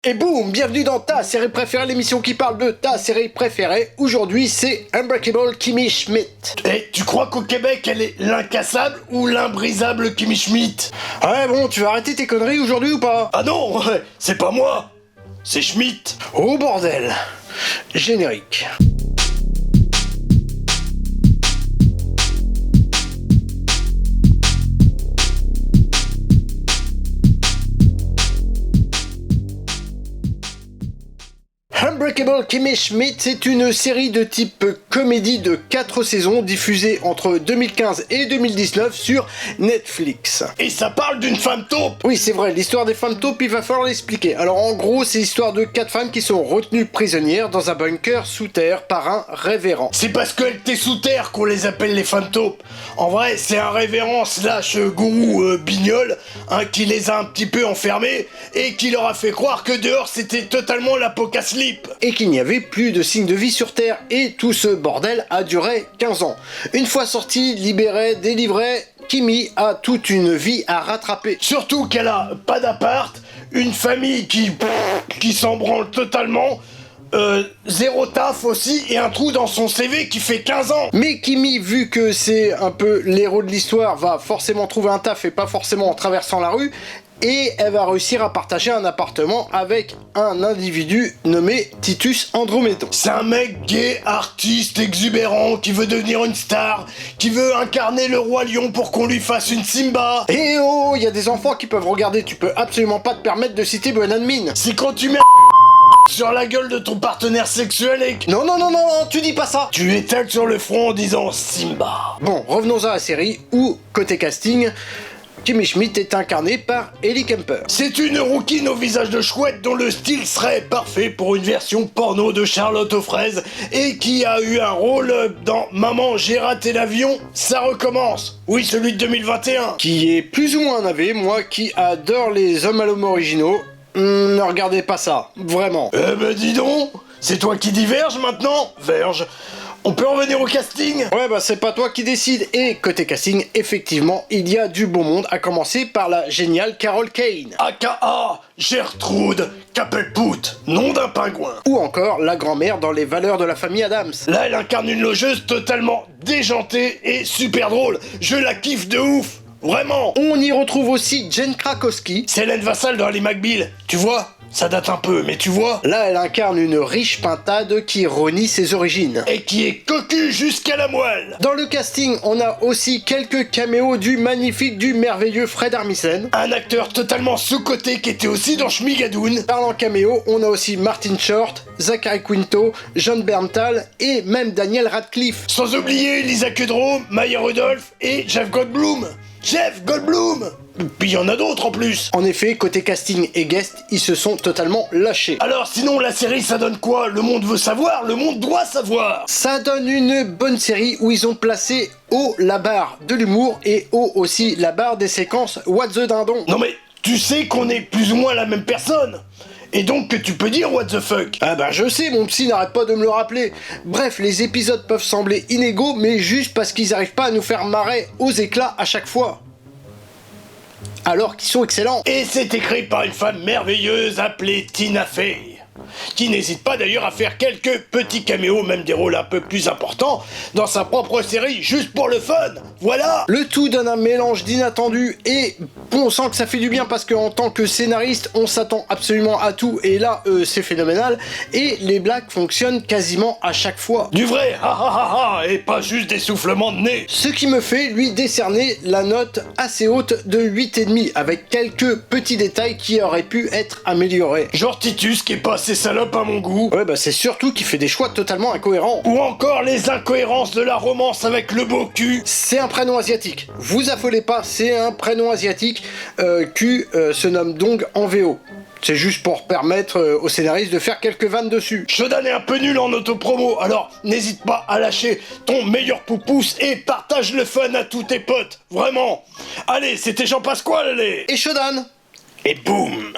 Et boum, bienvenue dans ta série préférée, l'émission qui parle de ta série préférée. Aujourd'hui, c'est Unbreakable Kimmy Schmidt. Et tu crois qu'au Québec, elle est l'incassable ou l'imbrisable Kimmy Schmidt? Ouais bon, tu vas arrêter tes conneries aujourd'hui ou pas? Ah non, c'est pas moi, c'est Schmidt. Oh bordel. Générique. Unbreakable Kimmy Schmidt, c'est une série de type comédie de 4 saisons diffusée entre 2015 et 2019 sur Netflix. Et ça parle d'une femme taupe. Oui, c'est vrai, l'histoire des femmes taupes, il va falloir l'expliquer. Alors en gros, c'est l'histoire de 4 femmes qui sont retenues prisonnières dans un bunker sous terre par un révérend. C'est parce qu'elles étaient sous terre qu'on les appelle les femmes taupes. En vrai, c'est un révérend slash gourou bignol qui les a un petit peu enfermés et qui leur a fait croire que dehors c'était totalement l'apocalypse. Et qu'il n'y avait plus de signes de vie sur Terre, et tout ce bordel a duré 15 ans. Une fois sortie, libérée, délivrée, Kimmy a toute une vie à rattraper. Surtout qu'elle a pas d'appart, une famille qui s'en branle totalement, zéro taf aussi, et un trou dans son CV qui fait 15 ans. Mais Kimmy, vu que c'est un peu l'héros de l'histoire, va forcément trouver un taf et pas forcément en traversant la rue, et elle va réussir à partager un appartement avec un individu nommé Titus Androméton. C'est un mec gay, artiste, exubérant, qui veut devenir une star, qui veut incarner le roi lion pour qu'on lui fasse une Simba. Et oh, il y a des enfants qui peuvent regarder, tu peux absolument pas te permettre de citer Bonadmin. C'est quand tu mets sur la gueule de ton partenaire sexuel et que... Non, tu dis pas ça. Tu étales sur le front en disant Simba. Bon, revenons à la série où, côté casting, Kimmy Schmidt est incarnée par Ellie Kemper. C'est une rouquine au visage de chouette dont le style serait parfait pour une version porno de Charlotte aux fraises et qui a eu un rôle dans Maman j'ai raté l'avion, ça recommence. Oui, celui de 2021. Qui est plus ou moins un AV, moi qui adore les hommes à l'homme originaux. Ne regardez pas ça, vraiment. Eh ben dis donc, c'est toi qui diverge maintenant, Verge. On peut revenir au casting? Ouais bah c'est pas toi qui décide. Et côté casting, effectivement, il y a du beau monde, à commencer par la géniale Carol Kane. AKA Gertrude Capelput, nom d'un pingouin. Ou encore la grand-mère dans Les Valeurs de la famille Adams. Là elle incarne une logeuse totalement déjantée et super drôle. Je la kiffe de ouf. Vraiment. On y retrouve aussi Jen Krakowski. C'est Hélène Vassal dans Ali McBeal. Tu vois? Ça date un peu, mais tu vois? Là, elle incarne une riche pintade qui renie ses origines. Et qui est cocu jusqu'à la moelle. Dans le casting, on a aussi quelques caméos du magnifique, du merveilleux Fred Armisen. Un acteur totalement sous-coté qui était aussi dans Schmigadoon. Parlant caméo, on a aussi Martin Short, Zachary Quinto, John Berntal et même Daniel Radcliffe. Sans oublier Lisa Kudrow, Maya Rudolph et Jeff Goldblum. Jeff Goldblum! Puis il y en a d'autres en plus. En effet, côté casting et guest, ils se sont totalement lâchés. Alors sinon, la série, ça donne quoi? Le monde veut savoir, le monde doit savoir. Ça donne une bonne série où ils ont placé haut la barre de l'humour et haut aussi la barre des séquences What the Dindon. Non mais, tu sais qu'on est plus ou moins la même personne. Et donc que tu peux dire what the fuck. Ah bah je sais, mon psy n'arrête pas de me le rappeler. Bref, les épisodes peuvent sembler inégaux, mais juste parce qu'ils n'arrivent pas à nous faire marrer aux éclats à chaque fois. Alors qu'ils sont excellents. Et c'est écrit par une femme merveilleuse appelée Tina Fey, qui n'hésite pas d'ailleurs à faire quelques petits caméos, même des rôles un peu plus importants, dans sa propre série, juste pour le fun. Voilà. Le tout donne un mélange d'inattendus et bon, on sent que ça fait du bien parce qu'en tant que scénariste, on s'attend absolument à tout et là, c'est phénoménal. Et les blagues fonctionnent quasiment à chaque fois. Du vrai, ha ha ha ha, et pas juste des soufflements de nez. Ce qui me fait lui décerner la note assez haute de 8,5 avec quelques petits détails qui auraient pu être améliorés. Genre Titus qui est pas assez salope à mon goût. Ouais bah c'est surtout qu'il fait des choix totalement incohérents. Ou encore les incohérences de la romance avec le beau cul. C'est un prénom asiatique. Vous affolez pas, c'est un prénom asiatique qui se nomme Dong en VO. C'est juste pour permettre aux scénaristes de faire quelques vannes dessus. Shodan est un peu nul en autopromo, alors n'hésite pas à lâcher ton meilleur poupousse et partage le fun à tous tes potes, vraiment. Allez, c'était Jean Pasquale, allez. Et Shodan. Et boum.